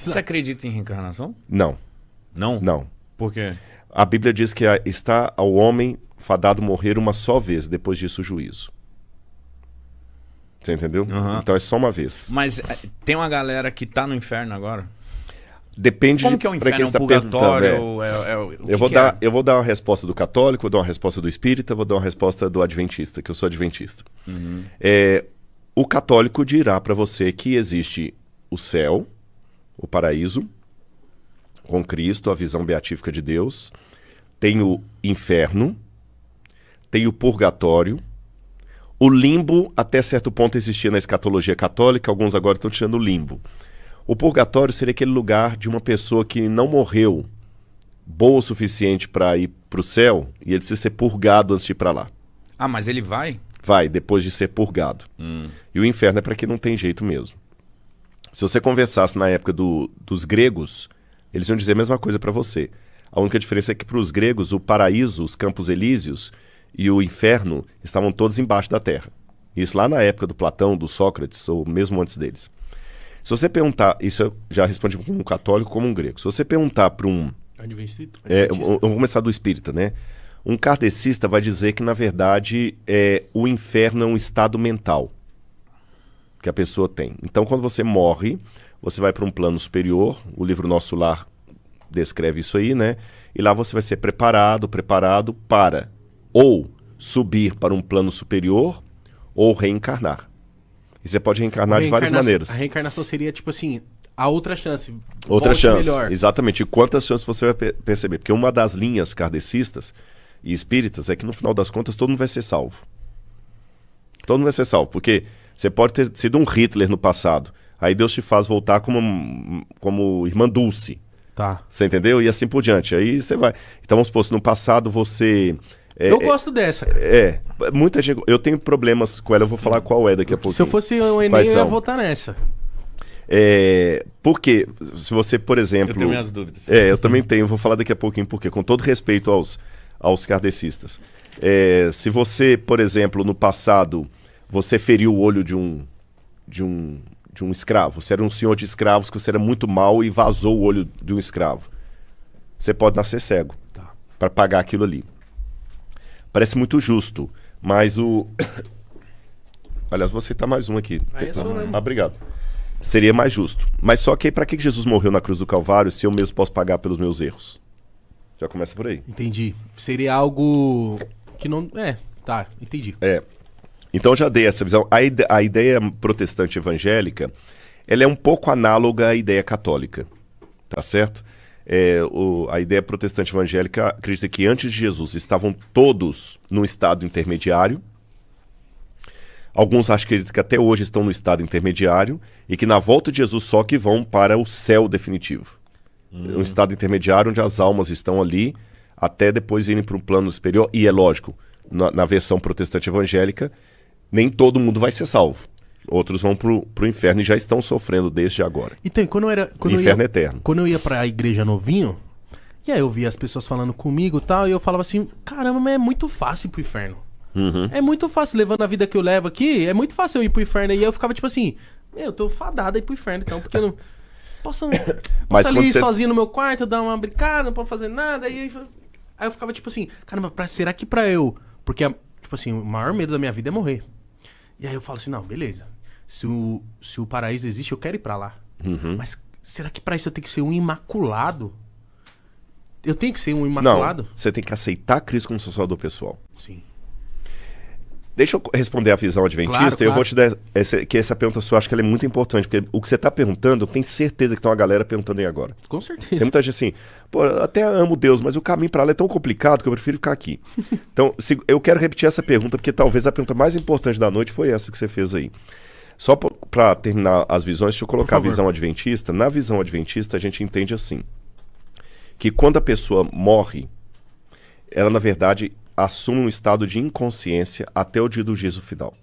Você acredita em reencarnação? Não, Não? não. Por quê? A Bíblia diz que está ao homem fadado morrer uma só vez, depois disso o juízo. Você entendeu? Aham. Então é só uma vez. Mas tem uma galera que tá no inferno agora? Depende Como que é o pra inferno? quem É um está purgatório? perguntando. Eu vou dar uma resposta do católico, vou dar uma resposta do espírita, vou dar uma resposta do adventista, que eu sou adventista. Uhum. O católico dirá para você que existe o céu, o paraíso, com Cristo, a visão beatífica de Deus, tem o inferno, tem o purgatório, o limbo, até certo ponto existia na escatologia católica, alguns agora estão tirando o limbo. O purgatório seria aquele lugar de uma pessoa que não morreu boa o suficiente para ir para o céu e ele precisa ser purgado antes de ir para lá. Ah, mas ele vai? Vai, depois de ser purgado. E o inferno é para quem não tem jeito mesmo. Se você conversasse na época dos gregos, eles iam dizer a mesma coisa para você. A única diferença é que para os gregos, o paraíso, os campos elíseos e o inferno estavam todos embaixo da terra. Isso lá na época do Platão, do Sócrates, ou mesmo antes deles. Se você perguntar, isso eu já respondi como um católico, como um grego. Se você perguntar para um... vamos começar do espírita, né? Um kardecista vai dizer que, na verdade, o inferno é um estado mental que a pessoa tem. Então, quando você morre, você vai para um plano superior. O livro Nosso Lar descreve isso aí, né? E lá você vai ser preparado para ou subir para um plano superior ou reencarnar. E você pode reencarnar de várias maneiras. A reencarnação seria, tipo assim, a outra chance. Outra Volte chance, melhor. exatamente. E quantas chances você vai perceber? Porque uma das linhas kardecistas e espíritas é que, no final das contas, todo mundo vai ser salvo. Todo mundo vai ser salvo. Porque você pode ter sido um Hitler no passado. Aí Deus te faz voltar como irmã Dulce. Tá. Você entendeu? E assim por diante. Aí você vai... Então, vamos supor, se no passado você... Eu gosto dessa, cara. Muita gente... Eu tenho problemas com ela, eu vou falar qual é daqui a pouquinho. Se eu fosse o Enem, Quais eu ia são? votar nessa. Porque, se você, por exemplo... Eu tenho minhas dúvidas. Eu também tenho, vou falar daqui a pouquinho porque, com todo respeito aos kardecistas. Se você, por exemplo, no passado, você feriu o olho de um escravo, você era um senhor de escravos, que você era muito mau e vazou o olho de um escravo. Você pode nascer cego para pagar aquilo ali. Parece muito justo, mas Aliás, vou citar mais um aqui. Obrigado. Seria mais justo. Mas só que para que Jesus morreu na cruz do Calvário se eu mesmo posso pagar pelos meus erros? Já começa por aí. Entendi. Seria algo que não... tá, entendi. Então já dei essa visão. A ideia protestante evangélica, ela é um pouco análoga à ideia católica, tá certo? A ideia protestante evangélica acredita que antes de Jesus estavam todos no estado intermediário. Alguns acreditam que até hoje estão no estado intermediário e que na volta de Jesus só que vão para o céu definitivo. Um estado intermediário onde as almas estão ali até depois irem para um plano superior. E é lógico, na versão protestante evangélica, nem todo mundo vai ser salvo. Outros vão pro inferno e já estão sofrendo desde agora. Então, Inferno eterno. Quando eu ia pra igreja novinho, e aí eu via as pessoas falando comigo e tal, e eu falava assim, caramba, mas é muito fácil ir pro inferno. É muito fácil, levando a vida que eu levo aqui, é muito fácil eu ir pro inferno. E eu ficava tipo assim, eu tô fadado aí pro inferno, então, porque eu não posso Mas ali você... sozinho no meu quarto, dar uma brincada, não posso fazer nada. Aí eu ficava tipo assim, caramba, será que pra eu... Porque, tipo assim, o maior medo da minha vida é morrer. E aí eu falo assim, não, beleza. Se o paraíso existe, eu quero ir pra lá. Mas será que pra isso eu tenho que ser um imaculado? Eu tenho que ser um imaculado? Não, você tem que aceitar Cristo como seu salvador pessoal. Sim. Deixa eu responder a visão adventista. Claro. Eu vou te dar essa pergunta sua, acho que ela é muito importante, porque o que você está perguntando, eu tenho certeza que tem uma galera perguntando aí agora. Com certeza. Tem muita gente assim, pô, eu até amo Deus, mas o caminho para lá é tão complicado que eu prefiro ficar aqui. Então, eu quero repetir essa pergunta, porque talvez a pergunta mais importante da noite foi essa que você fez aí. Só para terminar as visões, deixa eu colocar a visão adventista. Na visão adventista, a gente entende assim, que quando a pessoa morre, ela, na verdade, assume um estado de inconsciência até o dia do juízo final.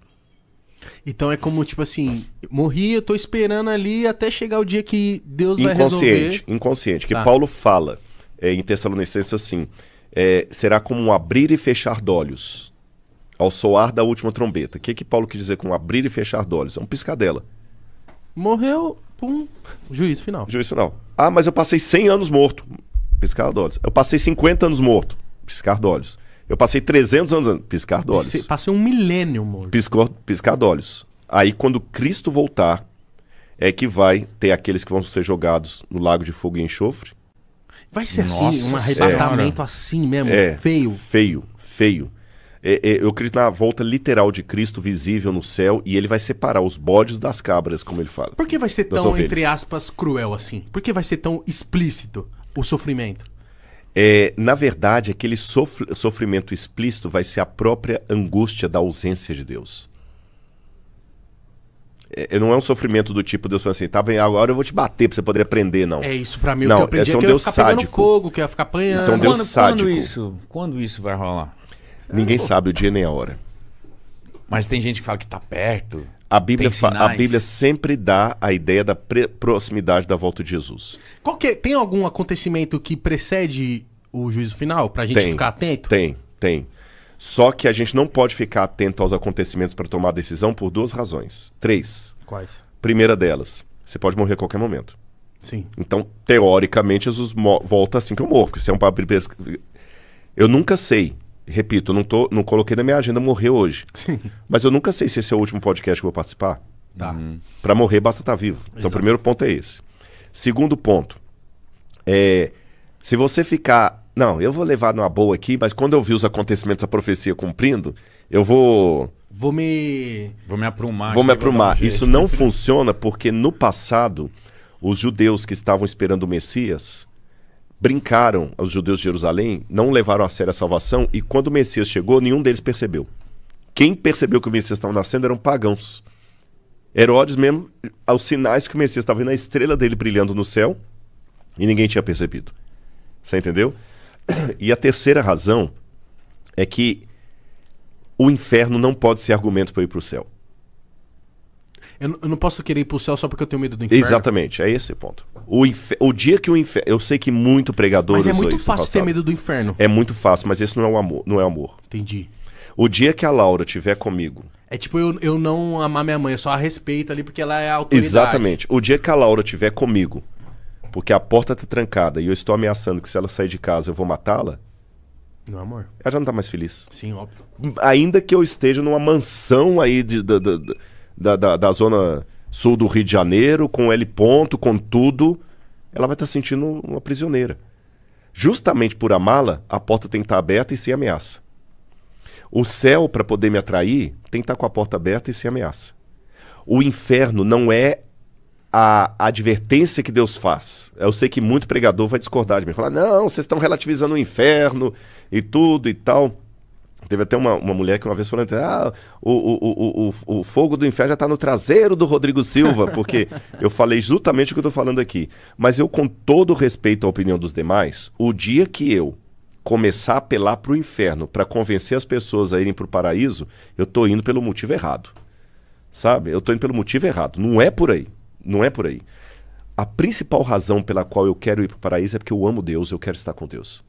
Então é como, tipo assim, morri, eu tô esperando ali até chegar o dia que Deus vai resolver. Inconsciente. Que Paulo fala em Tessalonicenses assim, será como um abrir e fechar de olhos ao soar da última trombeta. O que Paulo quer dizer com abrir e fechar de olhos? É um piscadela. Morreu, Pum, juízo final. Juízo final. Ah, mas eu passei 100 anos morto. Piscar de olhos. Eu passei 50 anos morto. Piscar de olhos. Eu passei 300 anos... Piscar de olhos. Passei 1 milênio morto. Piscar de olhos. Aí, quando Cristo voltar, é que vai ter aqueles que vão ser jogados no lago de fogo e enxofre. Vai ser Nossa assim, um arrebatamento Senhora. assim mesmo, feio. Feio. Eu acredito na volta literal de Cristo visível no céu e ele vai separar os bodes das cabras, como ele fala. Por que vai ser Das tão, ovelhas. entre aspas, cruel assim? Por que vai ser tão explícito o sofrimento? Na verdade, aquele sofrimento explícito vai ser a própria angústia da ausência de Deus. Não é um sofrimento do tipo, Deus falando assim, tá bem, agora eu vou te bater pra você poder aprender, não. É isso pra mim, Não, o que eu aprendi esse é um que eu ia Deus ficar pegando sádico. fogo, que eu ia ficar apanhando. Isso é um Deus sádico. Quando isso vai rolar? Ninguém sabe o dia nem a hora. Mas tem gente que fala que tá perto. A Bíblia, Tem sinais. a Bíblia sempre dá a ideia da proximidade da volta de Jesus. Tem algum acontecimento que precede o juízo final pra gente ficar atento? Tem. Só que a gente não pode ficar atento aos acontecimentos para tomar decisão por 2 razões. 3. Quais? Primeira delas, você pode morrer a qualquer momento. Sim. Então, teoricamente, Jesus volta assim que eu morro. Porque se é um papo de... Eu nunca sei. Repito, não coloquei na minha agenda morrer hoje. Sim. Mas eu nunca sei se esse é o último podcast que eu vou participar. Tá. Para morrer, basta estar vivo. Então, Exato. o primeiro ponto é esse. Segundo ponto, se você ficar... Não, eu vou levar numa boa aqui, mas quando eu vi os acontecimentos da profecia cumprindo, eu vou... Vou me aprumar. Vou aqui, me aprumar. dar um jeito. Isso não funciona porque no passado, os judeus que estavam esperando o Messias brincaram, os judeus de Jerusalém, não levaram a sério a salvação e quando o Messias chegou, nenhum deles percebeu. Quem percebeu que o Messias estava nascendo eram pagãos. Herodes mesmo, aos sinais que o Messias estava vendo a estrela dele brilhando no céu e ninguém tinha percebido. Você entendeu? E a terceira razão é que o inferno não pode ser argumento para ir para o céu. Eu não posso querer ir pro céu só porque eu tenho medo do inferno. Exatamente, é esse o ponto. O dia que o inferno... Eu sei que muito pregador Mas é usou muito isso no fácil ter passado. medo do inferno. É muito fácil, mas esse não é o amor. Não é amor. Entendi. O dia que a Laura estiver comigo... É tipo eu não amar minha mãe, eu só a respeito ali porque ela é a autoridade. Exatamente. O dia que a Laura estiver comigo, porque a porta tá trancada e eu estou ameaçando que se ela sair de casa eu vou matá-la, Não, amor. ela já não tá mais feliz. Sim, óbvio. Ainda que eu esteja numa mansão aí da zona sul do Rio de Janeiro, com L ponto, com tudo, ela vai estar sentindo uma prisioneira. Justamente por amá-la, a porta tem que estar aberta e sem ameaça. O céu, para poder me atrair, tem que estar com a porta aberta e sem ameaça. O inferno não é a advertência que Deus faz. Eu sei que muito pregador vai discordar de mim. Falar, não, vocês estão relativizando o inferno e tudo e tal. Teve até uma mulher que uma vez falou, o fogo do inferno já está no traseiro do Rodrigo Silva, porque eu falei justamente o que eu estou falando aqui. Mas eu, com todo respeito à opinião dos demais, o dia que eu começar a apelar para o inferno para convencer as pessoas a irem para o paraíso, eu estou indo pelo motivo errado. Sabe? Eu estou indo pelo motivo errado. Não é por aí. Não é por aí. A principal razão pela qual eu quero ir para o paraíso é porque eu amo Deus, eu quero estar com Deus.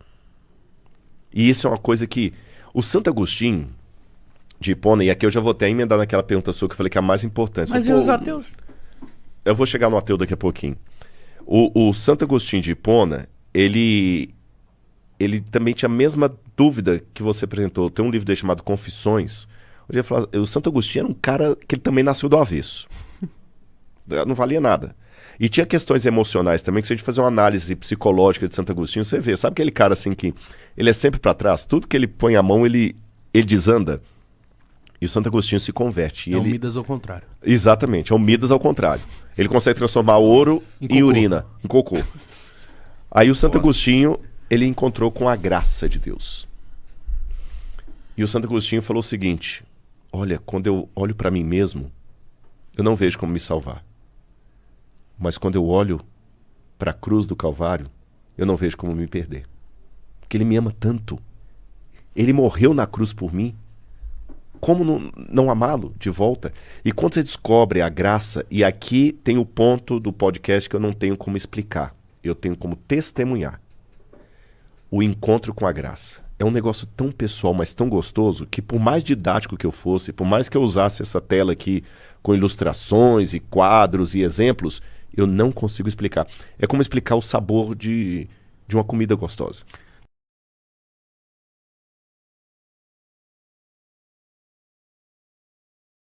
E isso é uma coisa que o Santo Agostinho de Hipona, e aqui eu já vou até emendar naquela pergunta sua que eu falei que é a mais importante. Mas e os ateus? Eu vou chegar no ateu daqui a pouquinho. O Santo Agostinho de Hipona, ele também tinha a mesma dúvida que você apresentou. Tem um livro dele chamado Confissões, onde ele fala, o Santo Agostinho era um cara que ele também nasceu do avesso. Não valia nada. E tinha questões emocionais também, que se a gente fazer uma análise psicológica de Santo Agostinho, você vê. Sabe aquele cara assim que ele é sempre para trás? Tudo que ele põe a mão, ele desanda. E o Santo Agostinho se converte. E É o ele... Midas ao contrário. Exatamente, é o Midas ao contrário. Ele consegue transformar ouro em urina, em cocô. Aí o Santo Agostinho, ele encontrou com a graça de Deus. E o Santo Agostinho falou o seguinte, olha, quando eu olho para mim mesmo, eu não vejo como me salvar. Mas quando eu olho para a cruz do Calvário, eu não vejo como me perder. Porque ele me ama tanto. Ele morreu na cruz por mim. Como não amá-lo de volta? E quando você descobre a graça, e aqui tem o ponto do podcast que eu não tenho como explicar, eu tenho como testemunhar. O encontro com a graça. É um negócio tão pessoal, mas tão gostoso, que por mais didático que eu fosse, por mais que eu usasse essa tela aqui com ilustrações e quadros e exemplos, Eu não consigo explicar. É como explicar o sabor de uma comida gostosa.